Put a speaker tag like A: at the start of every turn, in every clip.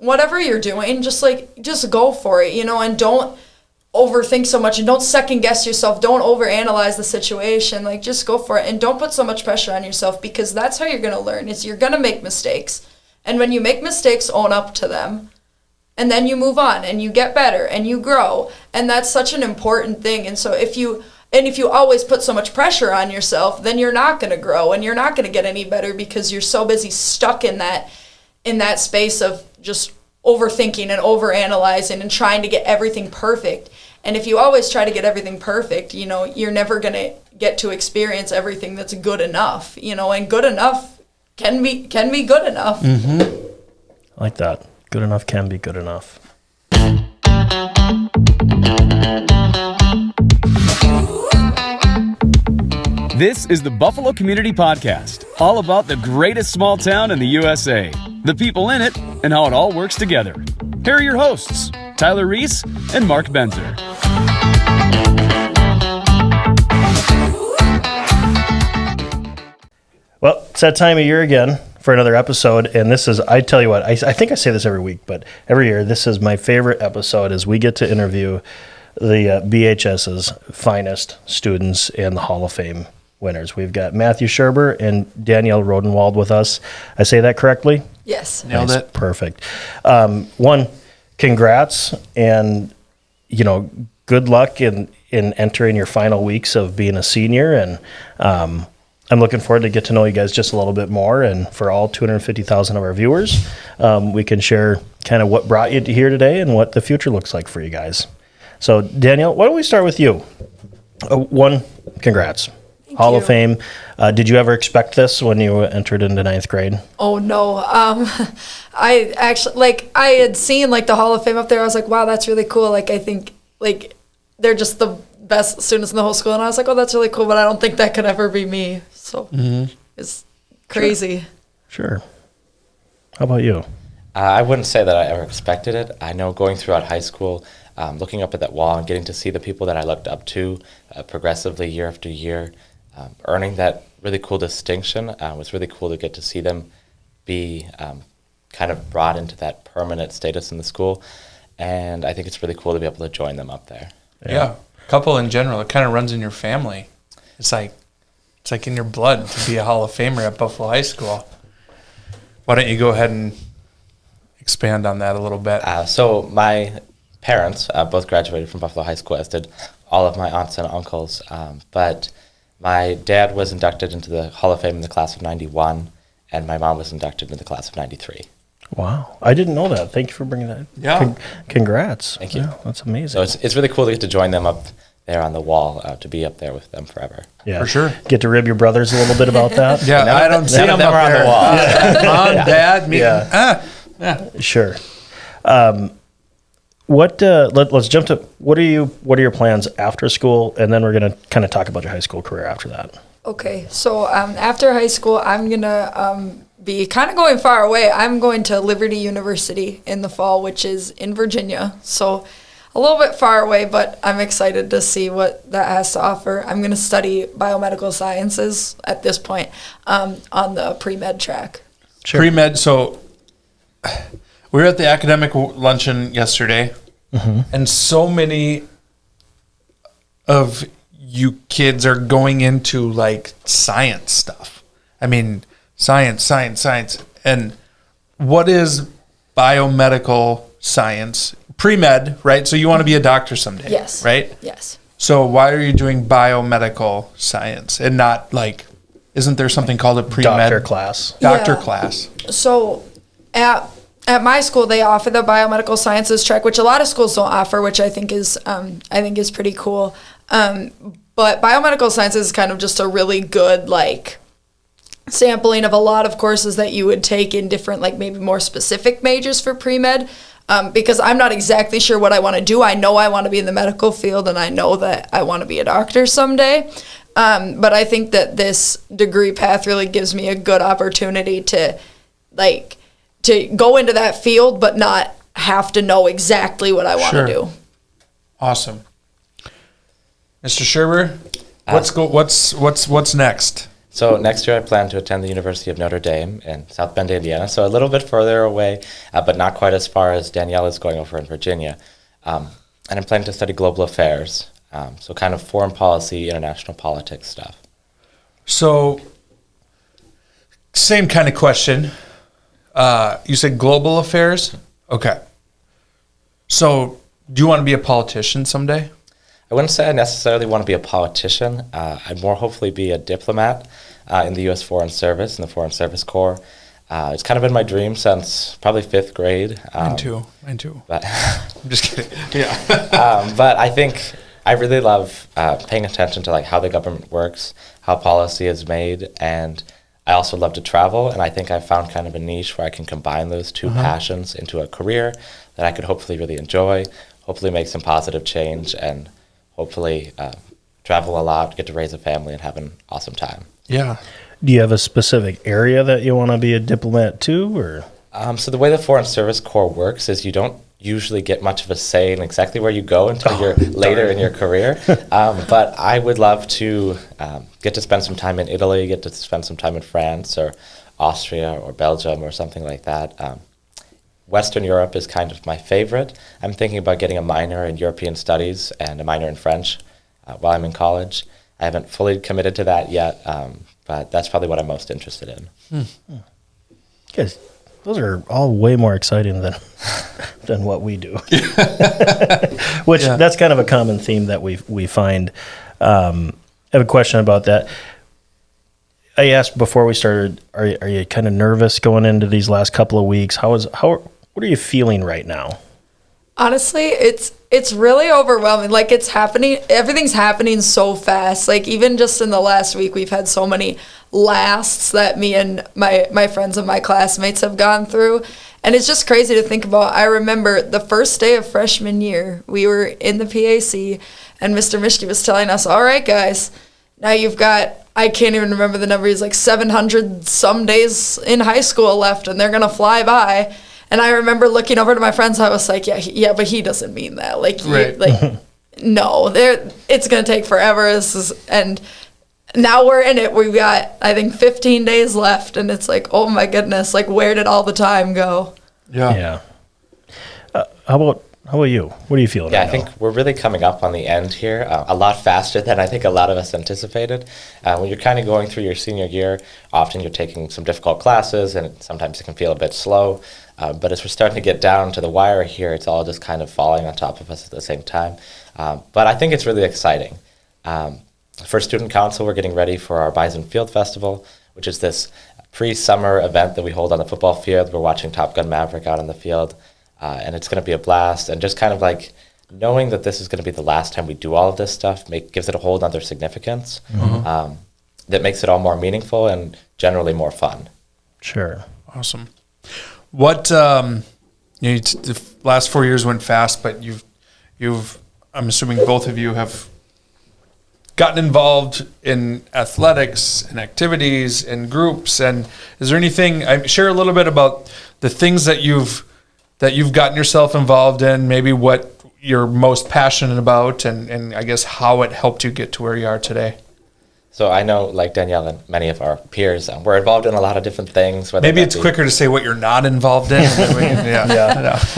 A: whatever you're doing, just go for it, and don't overthink so much and don't second guess yourself. Don't overanalyze the situation. Like, just go for it and don't put so much pressure on yourself, because that's how you're going to learn. You're going to make mistakes. And when you make mistakes, own up to them. And then you move on and you get better and you grow. And that's such an important thing. And so if you always put so much pressure on yourself, then you're not going to grow and you're not going to get any better, because you're so busy stuck in that space of just overthinking and overanalyzing and trying to get everything perfect. And if you always try to get everything perfect, you're never going to get to experience everything that's good enough, and good enough can be good enough.
B: Mm-hmm. I like that. Good enough can be good enough.
C: This is the Buffalo Community Podcast, all about the greatest small town in the USA, the people in it, and how it all works together. Here are your hosts, Tyler Reiss and Mark Benzer.
B: Well, it's that time of year again for another episode, and this is, I tell you what, I think I say this every week, but every year, this is my favorite episode, as we get to interview the BHS's finest students and the Hall of Fame winners. We've got Matthew Scherber and Danielle Rodenwald with us. I say that correctly?
A: Yes.
B: Nailed it. Perfect. One, congrats, and good luck in entering your final weeks of being a senior, and I'm looking forward to get to know you guys just a little bit more, and for all 250,000 of our viewers, we can share kind of what brought you to here today and what the future looks like for you guys. So, Danielle, why don't we start with you? One, congrats.
A: Thank
B: Hall
A: you.
B: of Fame. Did you ever expect this when you entered into ninth grade?
A: Oh, no. I actually, I had seen, the Hall of Fame up there. I was like, wow, that's really cool. I think, they're just the best students in the whole school. And I was like, oh, that's really cool, but I don't think that could ever be me. So it's crazy.
B: Sure. How about you?
D: I wouldn't say that I ever expected it. I know going throughout high school, looking up at that wall and getting to see the people that I looked up to progressively year after year, earning that really cool distinction was really cool to get to see them be kind of brought into that permanent status in the school. And I think it's really cool to be able to join them up there.
E: Yeah. Couple in general, it kind of runs in your family. It's like in your blood to be a Hall of Famer at Buffalo High School. Why don't you go ahead and expand on that a little bit?
D: So my parents both graduated from Buffalo High School, as did all of my aunts and uncles. But my dad was inducted into the Hall of Fame in the class of 91, and my mom was inducted in the class of 93.
B: Wow. I didn't know that. Thank you for bringing that.
E: Yeah.
D: Congrats.
B: Thank you. Yeah, that's amazing.
D: So it's really cool to get to join them up there on the wall, to be up there with them forever.
B: Yeah.
E: For sure.
B: Get to rib your brothers a little bit about that?
E: Yeah, I don't see them up
D: on
E: there.
D: the wall.
E: Mom, Dad, me.
B: Yeah.
E: Yeah.
B: Sure. Let's jump to, what are your plans after school? And then we're going to kind of talk about your high school career after that.
A: Okay, so after high school, I'm going to be kind of going far away. I'm going to Liberty University in the fall, which is in Virginia. So a little bit far away, but I'm excited to see what that has to offer. I'm going to study biomedical sciences at this point on the pre-med track.
E: Sure. Pre-med, so we were at the academic luncheon yesterday, and so many of you kids are going into science stuff. I mean, science. And what is biomedical science? Pre-med, right? So you want to be a doctor someday,
A: Yes.
E: right?
A: Yes.
E: So why are you doing biomedical science and not isn't there something called a pre-med?
B: Doctor class.
E: Doctor class.
A: So at my school, they offer the biomedical sciences track, which a lot of schools don't offer, which I think is pretty cool. But biomedical science is kind of just a really good sampling of a lot of courses that you would take in different maybe more specific majors for pre-med. Because I'm not exactly sure what I want to do. I know I want to be in the medical field, and I know that I want to be a doctor someday. But I think that this degree path really gives me a good opportunity to go into that field, but not have to know exactly what I want to do.
E: Awesome. Mr. Scherber, what's next?
D: So next year I plan to attend the University of Notre Dame in South Bend, Indiana, so a little bit further away, but not quite as far as Danielle is going over in Virginia. And I'm planning to study global affairs, so kind of foreign policy, international politics stuff.
E: So, same kind of question. You said global affairs? Okay. So, do you want to be a politician someday?
D: I wouldn't say I necessarily want to be a politician. I'd more hopefully be a diplomat in the U.S. Foreign Service, in the Foreign Service Corps. It's kind of been my dream since probably 5th grade.
E: Mine too.
D: But
E: I'm just kidding. Yeah.
D: but I think I really love paying attention to like how the government works, how policy is made, and I also love to travel. And I think I found kind of a niche where I can combine those two passions into a career that I could hopefully really enjoy, hopefully make some positive change, and hopefully travel a lot, get to raise a family, and have an awesome time.
E: Yeah.
B: Do you have a specific area that you want to be a diplomat to, or?
D: So the way the Foreign Service Corps works is you don't usually get much of a say in exactly where you go until you're later in your career. But I would love to get to spend some time in Italy, get to spend some time in France or Austria or Belgium or something like that. Western Europe is kind of my favorite. I'm thinking about getting a minor in European Studies and a minor in French while I'm in college. I haven't fully committed to that yet, but that's probably what I'm most interested in.
B: Guys, those are all way more exciting than what we do. Which that's kind of a common theme that we find. I have a question about that. I asked before we started, are you kind of nervous going into these last couple of weeks? What are you feeling right now?
A: Honestly, it's really overwhelming. Like, it's happening, everything's happening so fast. Like, even just in the last week, we've had so many lasts that me and my friends and my classmates have gone through. And it's just crazy to think about. I remember the first day of freshman year, we were in the PAC, and Mr. Mischke was telling us, all right, guys, now you've got, I can't even remember the number, he's like 700 some days in high school left, and they're going to fly by. And I remember looking over to my friends, I was like, yeah, but he doesn't mean that. Like,
E: right.
A: No, it's going to take forever. And now we're in it. We've got, I think, 15 days left. And it's like, oh my goodness, like, where did all the time go?
B: Yeah. How about you? What are you feeling right
D: I think we're really coming up on the end here, a lot faster than I think a lot of us anticipated. When you're kind of going through your senior year, often you're taking some difficult classes, and sometimes it can feel a bit slow. But as we're starting to get down to the wire here, it's all just kind of falling on top of us at the same time. But I think it's really exciting. For Student Council, we're getting ready for our Bison Field Festival, which is this pre-summer event that we hold on the football field. We're watching Top Gun Maverick out on the field, and it's going to be a blast. And just kind of like knowing that this is going to be the last time we do all of this stuff gives it a whole other significance that makes it all more meaningful and generally more fun.
B: Sure.
E: Awesome. What the last 4 years went fast, but you've I'm assuming both of you have gotten involved in athletics and activities and groups. And is there anything? Share a little bit about the things that you've gotten yourself involved in. Maybe what you're most passionate about, and I guess how it helped you get to where you are today.
D: So I know, like Danielle and many of our peers, we're involved in a lot of different things.
E: Maybe it's quicker to say what you're not involved in.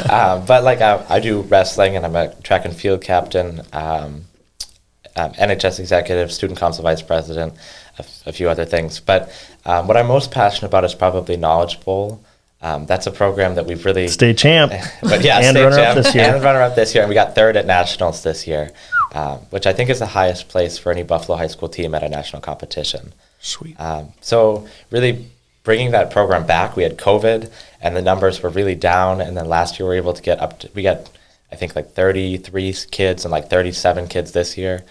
D: But like I do wrestling, and I'm a track and field captain, NHS executive, student council vice president, a few other things. But what I'm most passionate about is probably Knowledge Bowl. That's a program that we've really...
B: State champ.
D: But yeah,
B: and runner-up this year.
D: And runner-up this year. And we got third at Nationals this year, which I think is the highest place for any Buffalo high school team at a national competition.
E: Sweet.
D: So really bringing that program back, we had COVID, and the numbers were really down. And then last year we were able to get up to... We got, I think, like 33 kids and like 37 kids this year,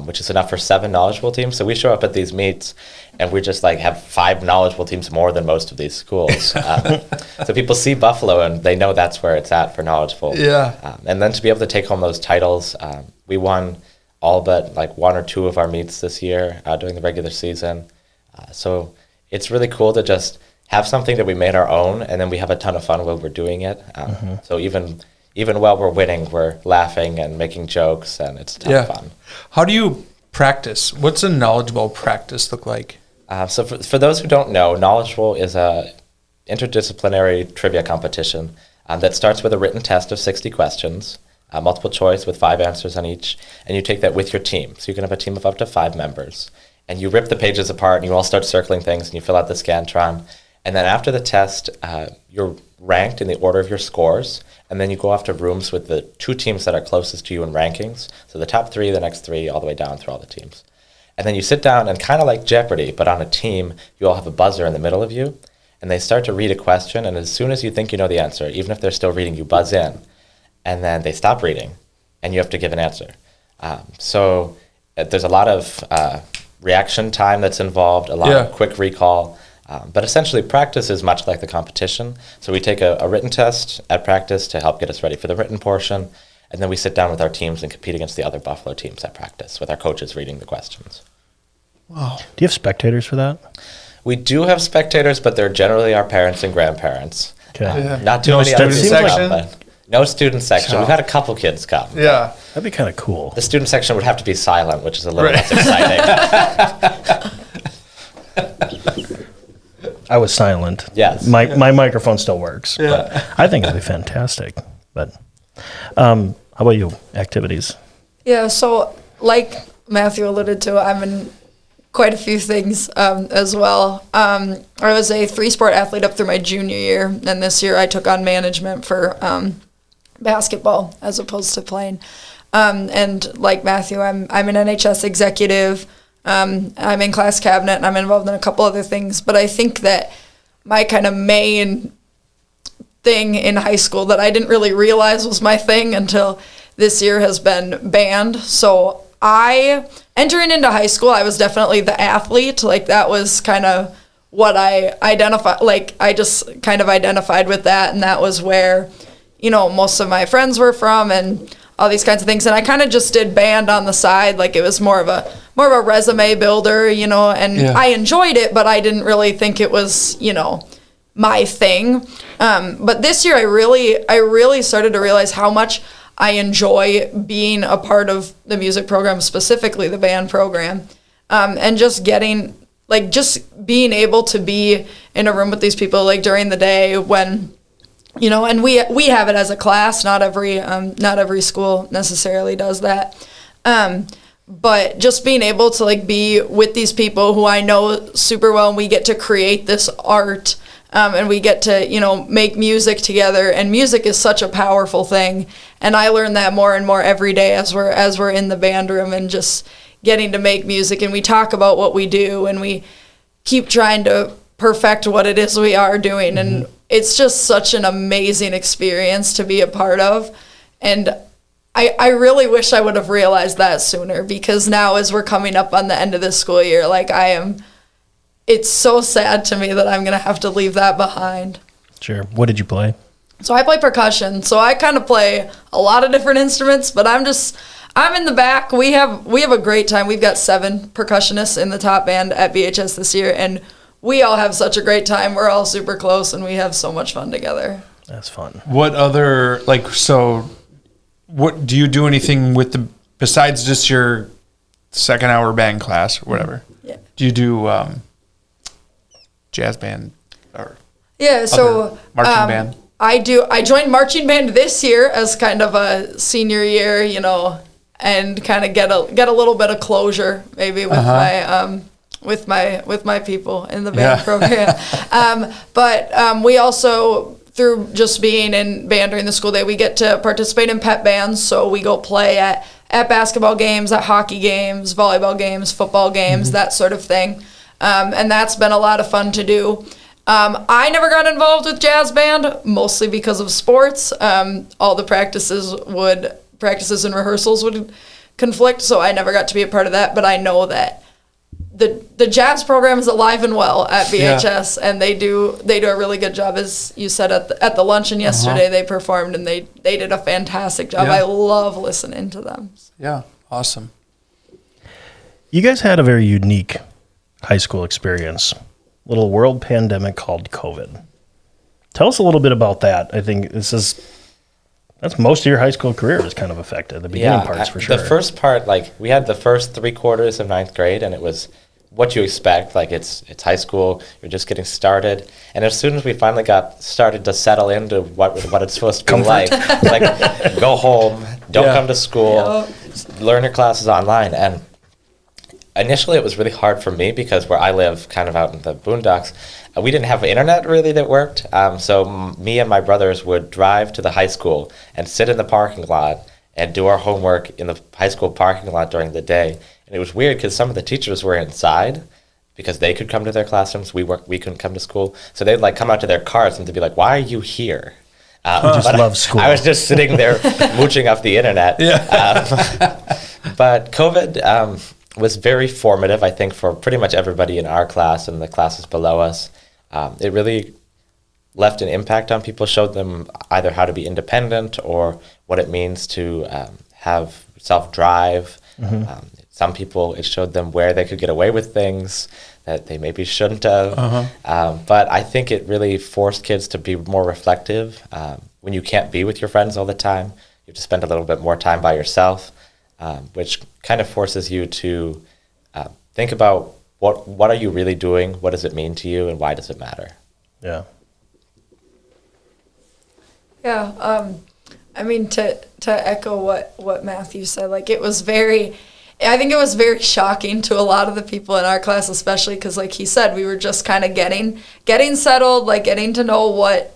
D: which is enough for 7 knowledgeable teams. So we show up at these meets, and we just like have 5 knowledgeable teams more than most of these schools. So people see Buffalo, and they know that's where it's at for knowledgeable.
E: Yeah.
D: And then to be able to take home those titles, we won all but like 1 or 2 of our meets this year during the regular season. So it's really cool to just have something that we made our own, and then we have a ton of fun while we're doing it. So even while we're winning, we're laughing and making jokes, and it's a ton of fun.
E: How do you practice? What's a knowledgeable practice look like?
D: So for those who don't know, Knowledgeable is a interdisciplinary trivia competition that starts with a written test of 60 questions, multiple choice with 5 answers on each, and you take that with your team. So you can have a team of up to 5 members. And you rip the pages apart, and you all start circling things, and you fill out the Scantron. And then after the test, you're ranked in the order of your scores, and then you go off to rooms with the 2 teams that are closest to you in rankings. So the top 3, the next 3, all the way down through all the teams. And then you sit down, and kind of like Jeopardy, but on a team, you all have a buzzer in the middle of you, and they start to read a question, and as soon as you think you know the answer, even if they're still reading, you buzz in, and then they stop reading, and you have to give an answer. So there's a lot of reaction time that's involved, a lot of quick recall, but essentially practice is much like the competition. So we take a written test at practice to help get us ready for the written portion, and then we sit down with our teams and compete against the other Buffalo teams at practice with our coaches reading the questions.
E: Wow.
B: Do you have spectators for that?
D: We do have spectators, but they're generally our parents and grandparents.
B: Okay.
D: Not too
E: No
D: many other
E: student
D: people
E: section?
D: come, but no student section. We've had a couple kids come.
E: Yeah.
B: That'd be kind of cool.
D: The student section would have to be silent, which is a little less exciting.
B: I was silent.
D: Yes.
B: My microphone still works.
E: Yeah.
B: But I think it'd be fantastic. But how about you? Activities?
A: Yeah, so like Matthew alluded to, I'm in quite a few things as well. I was a 3-sport athlete up through my junior year, and this year I took on management for basketball as opposed to playing. And like Matthew, I'm an NHS executive. I'm in class cabinet, and I'm involved in a couple other things. But I think that my kind of main thing in high school that I didn't really realize was my thing until this year has been band. So entering into high school, I was definitely the athlete. Like, that was kind of what I identified. Like, I just kind of identified with that, and that was where, most of my friends were from and all these kinds of things. And I kind of just did band on the side. Like, it was more of a resume builder, and I enjoyed it, but I didn't really think it was, my thing. But this year I really started to realize how much I enjoy being a part of the music program, specifically the band program, and just being able to be in a room with these people, like, during the day when, and we have it as a class. Not every school necessarily does that. But just being able to, like, be with these people who I know super well, and we get to create this art, and we get to, make music together. And music is such a powerful thing. And I learn that more and more every day as we're in the band room and just getting to make music. And we talk about what we do, and we keep trying to perfect what it is we are doing. Mm-hmm. And it's just such an amazing experience to be a part of. And I really wish I would have realized that sooner, because now as we're coming up on the end of this school year, like, it's so sad to me that I'm going to have to leave that behind.
B: Sure. What did you play?
A: So I play percussion. So I kind of play a lot of different instruments, but I'm in the back. We have a great time. We've got 7 percussionists in the top band at BHS this year, and we all have such a great time. We're all super close, and we have so much fun together.
B: That's fun.
E: What other, what do you do anything with besides just your second hour band class or whatever?
A: Yeah.
E: Do you do jazz band or
A: so
E: marching band?
A: I do. I joined marching band this year as kind of a senior year, and kind of get a little bit of closure maybe with my people in the band program. But we also, through just being in band during the school day, we get to participate in pep bands. So we go play at basketball games, at hockey games, volleyball games, football games, that sort of thing. And that's been a lot of fun to do. I never got involved with jazz band, mostly because of sports. All the practices and rehearsals would conflict, so I never got to be a part of that. But I know that the jazz program is alive and well at BHS, and they do a really good job. As you said at the luncheon yesterday, they performed, and they did a fantastic job. I love listening to them.
E: Yeah, awesome.
B: You guys had a very unique high school experience, little world pandemic called COVID. Tell us a little bit about that. I think that's most of your high school career is kind of affected. The beginning parts for sure.
D: The first part, we had the first 3 quarters of 9th grade, and it was what you expect. Like it's high school, you're just getting started, and as soon as we finally got started to settle into what it's supposed to be like, it's like go home, don't come to school, learn your classes online. And initially, it was really hard for me because where I live, kind of out in the boondocks, we didn't have internet really that worked. So me and my brothers would drive to the high school and sit in the parking lot and do our homework in the high school parking lot during the day. And it was weird because some of the teachers were inside because they could come to their classrooms. We couldn't come to school. So they'd like come out to their cars and they'd be like, "Why are you here?"
B: I just love school.
D: I was just sitting there mooching off the internet. But COVID was very formative, I think, for pretty much everybody in our class and the classes below us. It really left an impact on people, showed them either how to be independent or what it means to have self-drive. Some people, it showed them where they could get away with things that they maybe shouldn't have. But I think it really forced kids to be more reflective. When you can't be with your friends all the time, you have to spend a little bit more time by yourself, which kind of forces you to think about what are you really doing, what does it mean to you, and why does it matter?
B: Yeah.
A: Yeah, I mean, to echo what Matthew said, like I think it was very shocking to a lot of the people in our class, especially because, like he said, we were just kind of getting settled, like getting to know what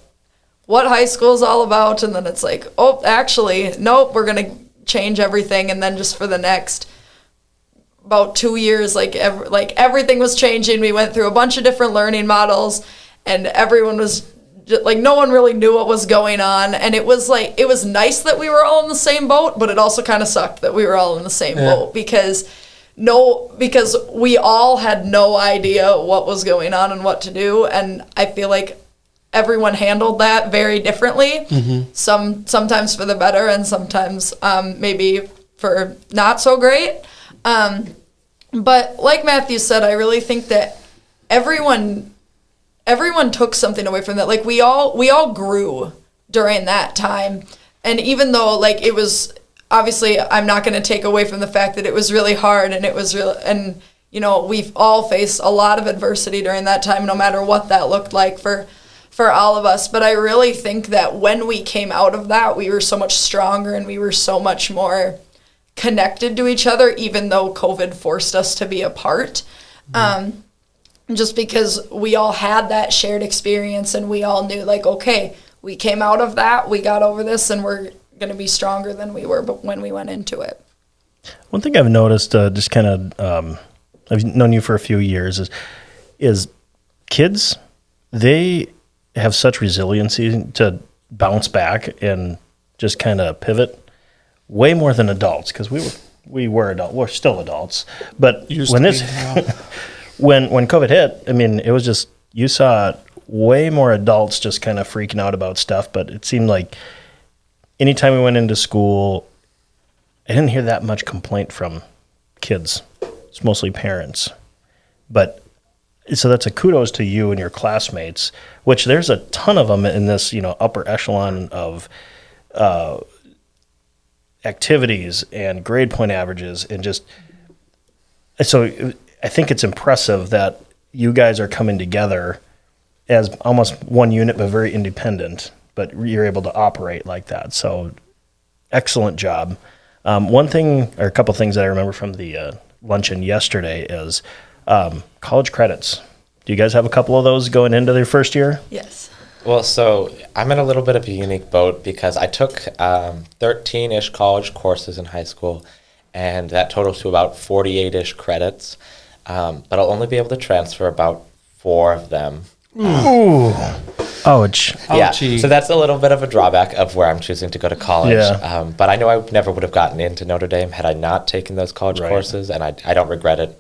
A: high school is all about, and then it's like, oh, actually, nope, we're gonna change everything, and then just for the next about 2 years, everything was changing. We went through a bunch of different learning models, and everyone was like, no one really knew what was going on, and it was nice that we were all in the same boat, but it also kind of sucked that we were all in the same boat because we all had no idea what was going on and what to do, and I feel like everyone handled that very differently. Sometimes for the better, and sometimes maybe for not so great. But like Matthew said, I really think that everyone took something away from that. Like we all grew during that time. And even though like it was, obviously I'm not going to take away from the fact that it was really hard and we've all faced a lot of adversity during that time, no matter what that looked like for all of us. But I really think that when we came out of that, we were so much stronger and we were so much more connected to each other, even though COVID forced us to be apart. Just because we all had that shared experience and we all knew, like, okay, we came out of that, we got over this, and we're going to be stronger than we were when we went into it.
B: One thing I've noticed, just kind of, I've known you for a few years, is kids, they have such resiliency to bounce back and just kind of pivot way more than adults, because we were adults. We're still adults. But when COVID hit, I mean, it was just, you saw way more adults just kind of freaking out about stuff, but it seemed like anytime we went into school, I didn't hear that much complaint from kids. It's mostly parents. But so that's a kudos to you and your classmates, which there's a ton of them in this, upper echelon of activities and grade point averages, and just, so I think it's impressive that you guys are coming together as almost one unit, but very independent, but you're able to operate like that. So excellent job. One thing, or a couple things that I remember from the luncheon yesterday is college credits. Do you guys have a couple of those going into their first year?
A: Yes.
D: Well, so I'm in a little bit of a unique boat because I took 13-ish college courses in high school, and that totals to about 48-ish credits. But I'll only be able to transfer about 4 of them.
B: Ooh. Ouch.
D: Yeah,
E: Ouchie.
D: so that's a little bit of a drawback of where I'm choosing to go to college.
B: Yeah.
D: But I know I never would have gotten into Notre Dame had I not taken those college courses, and I don't regret it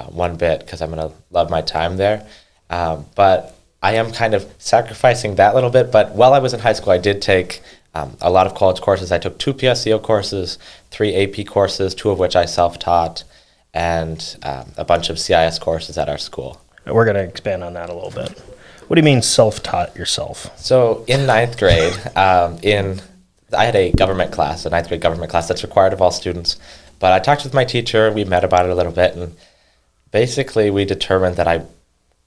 D: one bit because I'm going to love my time there. But I am kind of sacrificing that little bit. But while I was in high school, I did take a lot of college courses. I took 2 PSEO courses, 3 AP courses, 2 of which I self-taught, and a bunch of CIS courses at our school.
B: We're going to expand on that a little bit. What do you mean self-taught yourself?
D: So in 9th grade, I had a government class, a 9th grade government class that's required of all students. But I talked with my teacher, we met about it a little bit, and Basically, we determined that I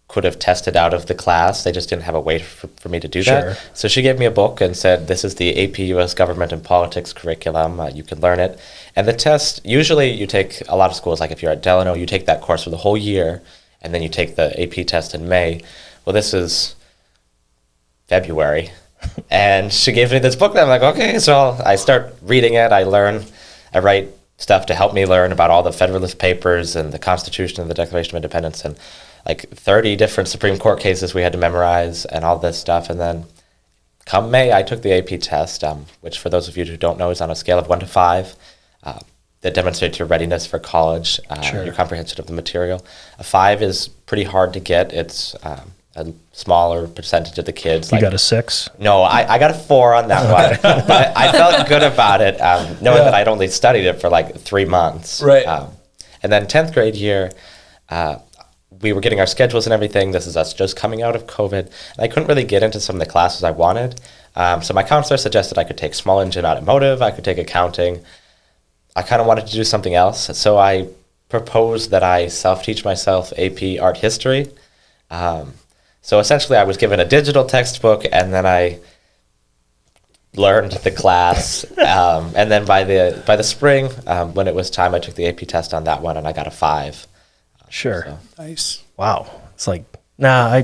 D: could have tested out of the class. They just didn't have a way for me to do
B: Sure.
D: that. So she gave me a book and said, this is the AP US Government and Politics curriculum. You can learn it. And the test, usually you take, a lot of schools, like if you're at Delano, you take that course for the whole year, and then you take the AP test in May. Well, this is February. And she gave me this book, and I'm like, okay. So I start reading it. I learn. I write stuff to help me learn about all the Federalist Papers and the Constitution and the Declaration of Independence, and like 30 different Supreme Court cases we had to memorize and all this stuff. And then come May, I took the AP test, which for those of you who don't know is on a scale of 1 to 5. That demonstrates your readiness for college,
B: Sure.
D: your comprehension of the material. A 5 is pretty hard to get. It's a smaller percentage of the kids.
B: You got a 6?
D: No, I got a 4 on that one. But I felt good about it, knowing that I'd only studied it for like 3 months.
E: Right.
D: And then 10th grade year, we were getting our schedules and everything. This is us just coming out of COVID. And I couldn't really get into some of the classes I wanted. So my counselor suggested I could take small engine automotive. I could take accounting. I kind of wanted to do something else. So I proposed that I self-teach myself AP art history. So essentially I was given a digital textbook, and then I learned the class. And then by the spring, when it was time, I took the AP test on that one, and I got a 5.
B: Sure.
D: So.
E: Nice.
B: Wow. It's like, nah,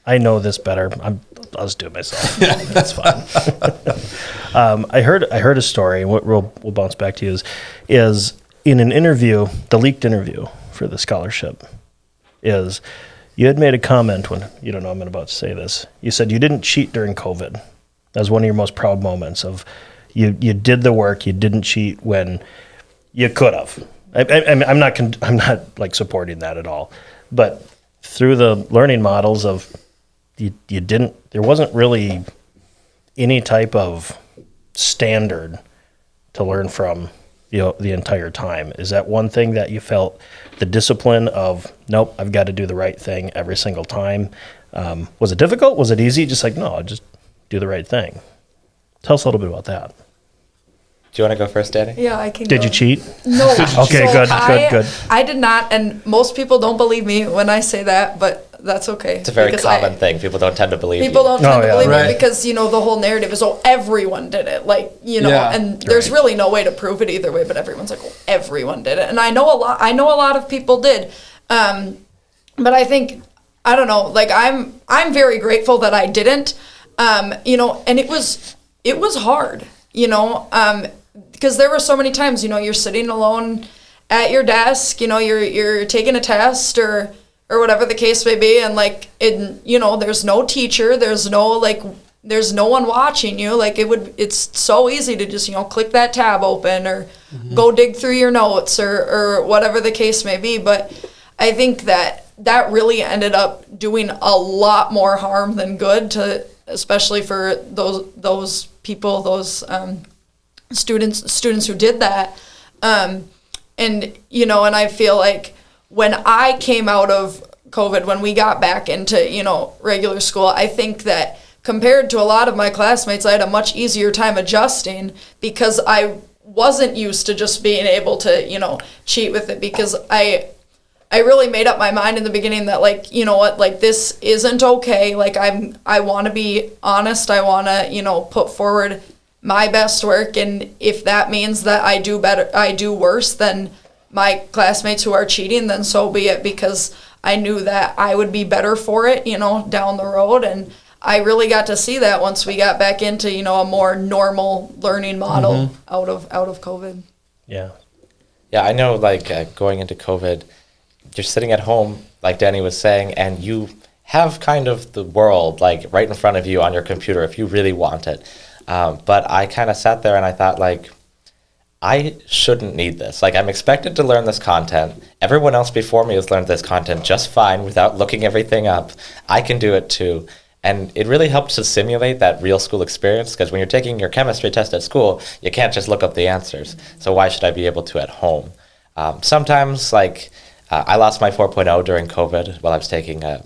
B: I know this better. I'll just do it myself. That's fine. I heard a story, and what we'll bounce back to is in an interview, the leaked interview for the scholarship, is you had made a comment when, you don't know I'm about to say this. You said you didn't cheat during COVID. That was one of your most proud moments of you did the work, you didn't cheat when you could have. I'm not like supporting that at all, but through the learning models of you didn't, there wasn't really any type of standard to learn from, the entire time. Is that one thing that you felt, the discipline of, nope, I've got to do the right thing every single time? Was it difficult? Was it easy? Just like, no, just do the right thing. Tell us a little bit about that.
D: Do you want to go first, Danny?
A: Yeah, I can
B: Did
A: go.
B: you cheat?
A: No.
B: Okay,
A: So
B: good.
A: I did not, and most people don't believe me when I say that, but that's okay.
D: It's a very
A: because
D: common thing. People don't tend to believe
A: People
D: you.
A: don't tend to believe
E: Right.
A: it because, the whole narrative is, everyone did it. Like,
E: Yeah.
A: and there's really no way to prove it either way, but everyone's like, everyone did it. And I know a lot of people did. But I think, I don't know, like I'm very grateful that I didn't, and it was hard, because there were so many times, you're sitting alone at your desk, you're taking a test or whatever the case may be, and there's no teacher, there's no one watching you. Like it's so easy to just, click that tab open or go dig through your notes or whatever the case may be. But I think that really ended up doing a lot more harm than good, especially for those people, those students who did that. And I feel like when I came out of COVID, when we got back into, regular school, I think that compared to a lot of my classmates, I had a much easier time adjusting because I wasn't used to just being able to, cheat with it, because I really made up my mind in the beginning that this isn't okay. I want to be honest. I want to, put forward my best work. And if that means that I do worse than my classmates who are cheating, then so be it, because I knew that I would be better for it, down the road. And I really got to see that once we got back into, a more normal learning model out of COVID.
B: Yeah.
D: Yeah, I know, going into COVID, you're sitting at home, like Danny was saying, and you have kind of the world, right in front of you on your computer if you really want it. But I kind of sat there and I thought, I shouldn't need this. I'm expected to learn this content. Everyone else before me has learned this content just fine without looking everything up. I can do it too. And it really helped to simulate that real school experience, because when you're taking your chemistry test at school, you can't just look up the answers. So why should I be able to at home? Sometimes, I lost my 4.0 during COVID while I was taking a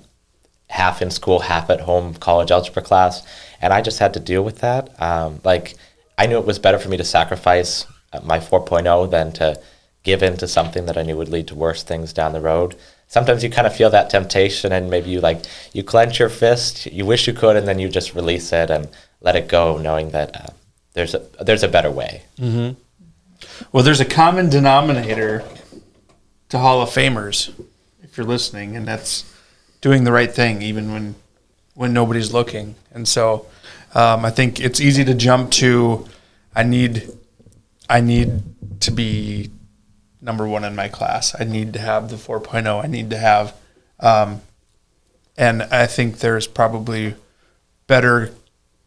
D: half in school, half at home college algebra class, and I just had to deal with that. I knew it was better for me to sacrifice my 4.0 than to give in to something that I knew would lead to worse things down the road. sometimes you kind of feel that temptation, and maybe you clench your fist, you wish you could, and then you just release it and let it go, knowing that there's a better way.
E: Mm-hmm. Well, there's a common denominator to Hall of Famers, if you're listening, and that's doing the right thing even when nobody's looking. And so I think it's easy to jump to I need to be number one in my class. I need to have the 4.0. I need to have and I think there's probably better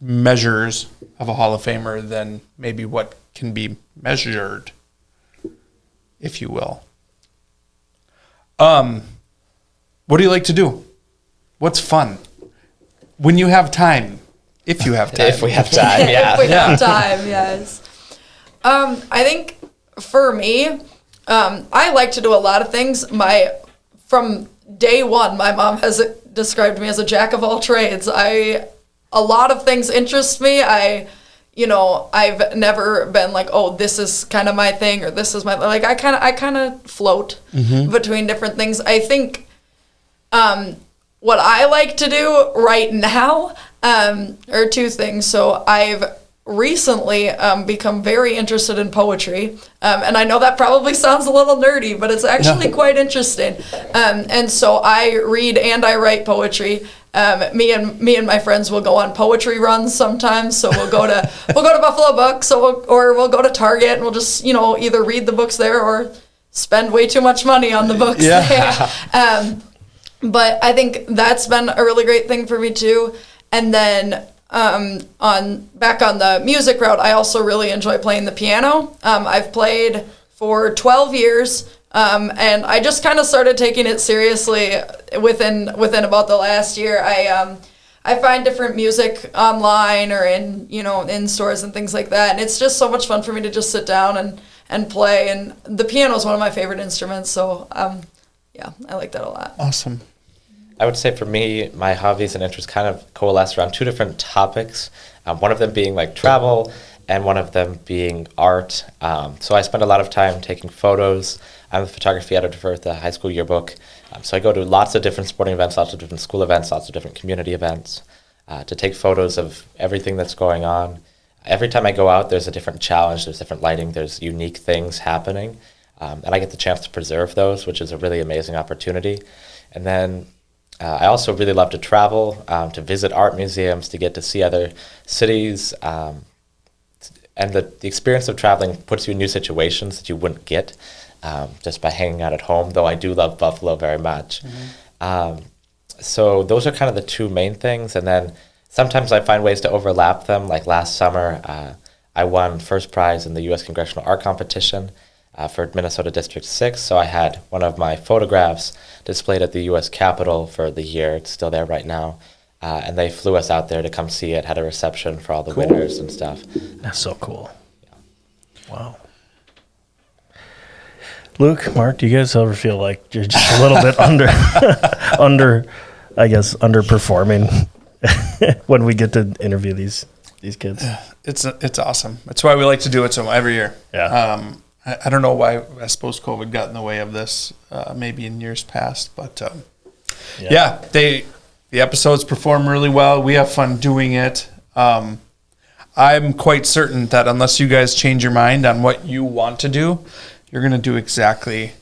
E: measures of a Hall of Famer than maybe what can be measured, if you will. What do you like to do? What's fun? When you have time, if you have time.
D: If we have time, yeah.
A: If we have time, yes. I think for me, I like to do a lot of things. From day one, my mom has described me as a jack of all trades. A lot of things interest me. I've never been like, oh, this is kind of my thing, or this is my, like, I kind of float between different things. I think what I like to do right now are two things. So I've recently become very interested in poetry, and I know that probably sounds a little nerdy, but it's actually quite interesting. And so I read and I write poetry. Me and my friends will go on poetry runs sometimes. So we'll go to Buffalo Books, or we'll go to Target, and we'll just either read the books there or spend way too much money on the books there. But I think that's been a really great thing for me too. And then back on the music route, I also really enjoy playing the piano. I've played for 12 years. And I just kind of started taking it seriously within about the last year. I find different music online or in stores and things like that, and it's just so much fun for me to just sit down and play. And the piano is one of my favorite instruments, so I like that a lot.
E: Awesome.
D: I would say for me, my hobbies and interests kind of coalesce around two different topics. One of them being like travel, and one of them being art. So I spend a lot of time taking photos. I'm the photography editor for the high school yearbook. So I go to lots of different sporting events, lots of different school events, lots of different community events to take photos of everything that's going on. Every time I go out, there's a different challenge, there's different lighting, there's unique things happening. And I get the chance to preserve those, which is a really amazing opportunity. And then I also really love to travel, to visit art museums, to get to see other cities. And the experience of traveling puts you in new situations that you wouldn't get just by hanging out at home, though I do love Buffalo very much. So those are kind of the two main things. And then sometimes I find ways to overlap them. Like last summer, I won first prize in the U.S. Congressional Art Competition for Minnesota District 6. So I had one of my photographs displayed at the U.S. Capitol for the year. It's still there right now. And they flew us out there to come see it, had a reception for all the winners and stuff.
B: That's so cool. Yeah. Wow. Luke, Mark, do you guys ever feel like you're just a little bit underperforming when we get to interview these kids?
E: It's awesome. That's why we like to do it so every year.
B: Yeah.
E: I don't know why. I suppose COVID got in the way of this, maybe in years past, but the episodes perform really well. We have fun doing it. I'm quite certain that unless you guys change your mind on what you want to do, you're going to do exactly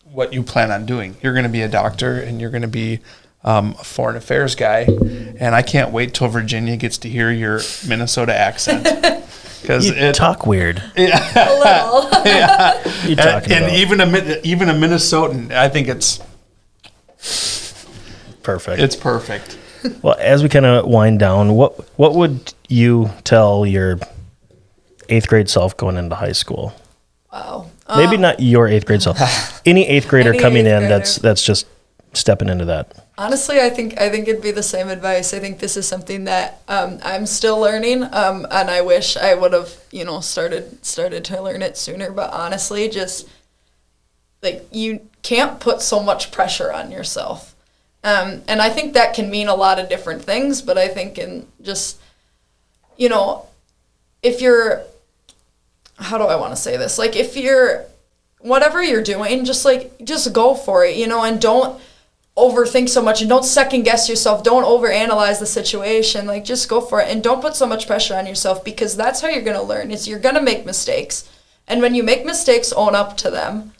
E: what you plan on doing. You're going to be a doctor, and you're going to be a foreign affairs guy. And I can't wait till Virginia gets to hear your Minnesota accent. Because
B: you talk weird.
E: Yeah.
A: A little.
E: Yeah.
B: You talking
E: and
B: about?
E: even a Minnesotan, I think it's
B: perfect.
E: It's perfect.
B: Well, as we kind of wind down, what would you tell your 8th grade self going into high school?
A: Wow.
B: Maybe not your 8th grade self. Any 8th grader
A: Any
B: coming
A: 8th
B: in
A: grader.
B: that's just stepping into that.
A: Honestly, I think it'd be the same advice. I think this is something that I'm still learning, and I wish I would have, started to learn it sooner. But honestly, just like you can't put so much pressure on yourself, and I think that can mean a lot of different things. But I think in just, if you're, how do I want to say this? Like if you're whatever you're doing, just go for it, and don't overthink so much and don't second guess yourself. Don't overanalyze the situation. Just go for it and don't put so much pressure on yourself, because that's how you're going to learn. You're going to make mistakes. And when you make mistakes, own up to them.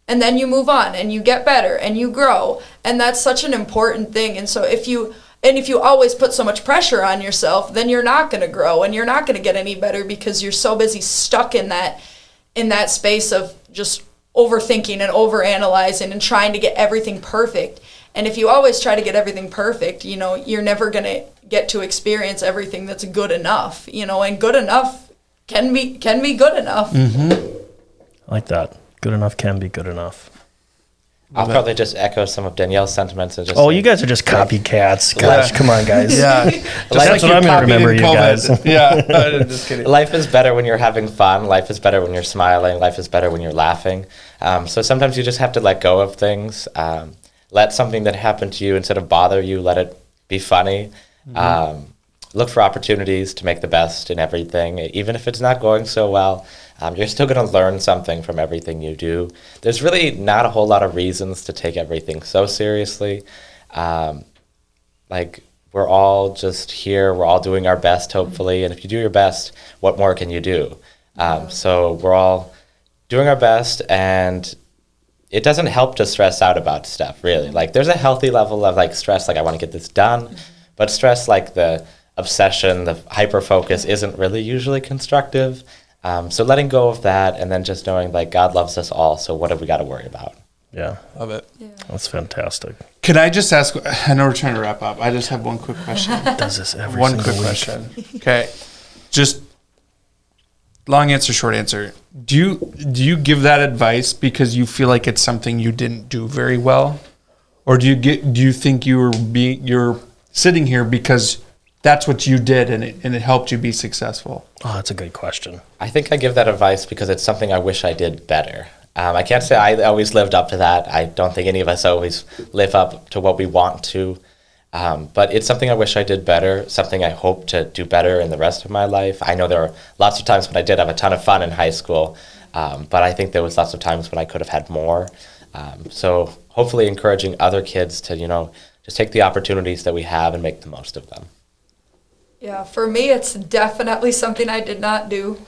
A: And then you move on and you get better and you grow. And that's such an important thing. And so if you always put so much pressure on yourself, then you're not going to grow and you're not going to get any better, because you're so busy stuck in that space of just overthinking and overanalyzing and trying to get everything perfect. And if you always try to get everything perfect, you're never going to get to experience everything that's good enough, and good enough can be good enough.
B: Mm-hmm. I like that. Good enough can be good enough.
D: I'll probably just echo some of Danielle's sentiments and just
B: you guys are just copycats. Gosh, come on, guys.
E: Yeah.
B: That's what I'm going to remember, you guys.
E: Yeah. Just kidding.
D: Life is better when you're having fun. Life is better when you're smiling. Life is better when you're laughing. So sometimes you just have to let go of things. Let something that happened to you, instead of bother you, let it be funny. Mm-hmm. Look for opportunities to make the best in everything. Even if it's not going so well, you're still going to learn something from everything you do. There's really not a whole lot of reasons to take everything so seriously. We're all just here. We're all doing our best, hopefully. And if you do your best, what more can you do? So we're all doing our best, and it doesn't help to stress out about stuff, really. There's a healthy level of stress, I want to get this done. But stress, the obsession, the hyper-focus, isn't really usually constructive. So letting go of that, and then just knowing God loves us all, so what have we got to worry about?
B: Yeah.
E: Love it.
A: Yeah.
B: That's fantastic.
E: Can I just ask, I know we're trying to wrap up. I just have one quick question.
B: Does this every
E: One
B: single
E: quick
B: week.
E: question. Okay. Just long answer, short answer. Do you give that advice because you feel like it's something you didn't do very well? Or do you think you're sitting here because that's what you did and it helped you be successful?
B: Oh, that's a good question.
D: I think I give that advice because it's something I wish I did better. I can't say I always lived up to that. I don't think any of us always live up to what we want to. But it's something I wish I did better, something I hope to do better in the rest of my life. I know there were lots of times when I did have a ton of fun in high school, but I think there was lots of times when I could have had more. So hopefully encouraging other kids to, just take the opportunities that we have and make the most of them.
A: Yeah, for me, it's definitely something I did not do.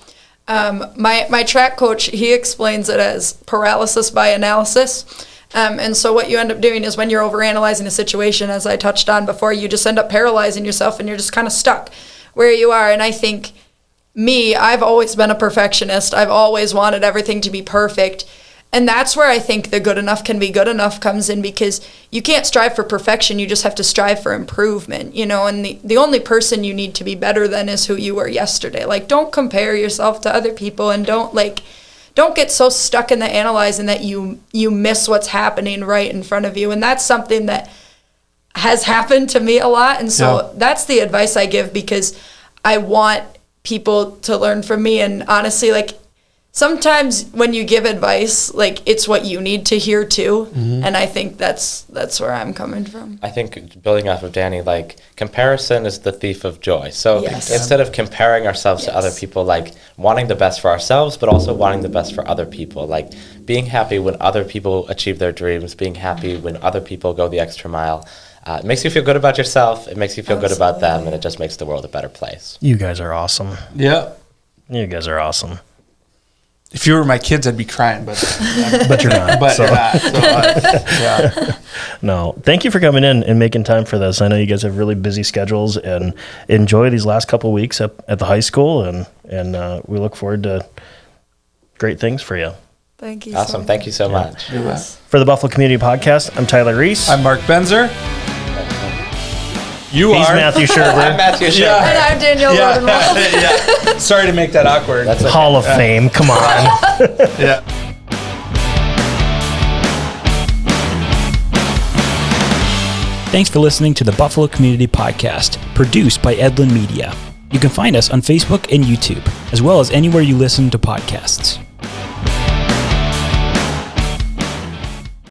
A: My track coach, he explains it as paralysis by analysis. And so what you end up doing is when you're overanalyzing a situation, as I touched on before, you just end up paralyzing yourself and you're just kind of stuck where you are. And I think I've always been a perfectionist. I've always wanted everything to be perfect. And that's where I think the good enough can be good enough comes in, because you can't strive for perfection. You just have to strive for improvement, and the only person you need to be better than is who you were yesterday. Don't compare yourself to other people, and don't get so stuck in the analyzing that you miss what's happening right in front of you. And that's something that has happened to me a lot. And so that's the advice I give, because I want people to learn from me. And honestly, sometimes when you give advice, it's what you need to hear too. Mm-hmm. And I think that's where I'm coming from.
D: I think building off of Danny, comparison is the thief of joy. So instead of comparing ourselves to other people, wanting the best for ourselves, but also wanting the best for other people, being happy when other people achieve their dreams, being happy when other people go the extra mile. It makes you feel good about yourself. It makes you feel good about them, and it just makes the world a better place.
B: You guys are awesome.
E: Yeah.
B: You guys are awesome.
E: If you were my kids, I'd be crying, but
B: but you're not.
E: But you're not. So, yeah.
B: No, thank you for coming in and making time for this. I know you guys have really busy schedules, and enjoy these last couple of weeks at the high school, and we look forward to great things for you.
A: Thank you.
D: Awesome. Thank you so much.
B: For the Buffalo Community Podcast, I'm Tyler Reiss.
E: I'm Mark Benzer.
B: He's Matthew Scherber.
D: I'm Matthew Scherber.
E: Yeah.
A: And I'm Danielle Rodenwald.
E: Yeah. Sorry to make that awkward.
D: That's okay.
B: Hall of Fame. Come on.
E: Yeah.
F: Thanks for listening to the Buffalo Community Podcast, produced by Edlund Media. You can find us on Facebook and YouTube, as well as anywhere you listen to podcasts.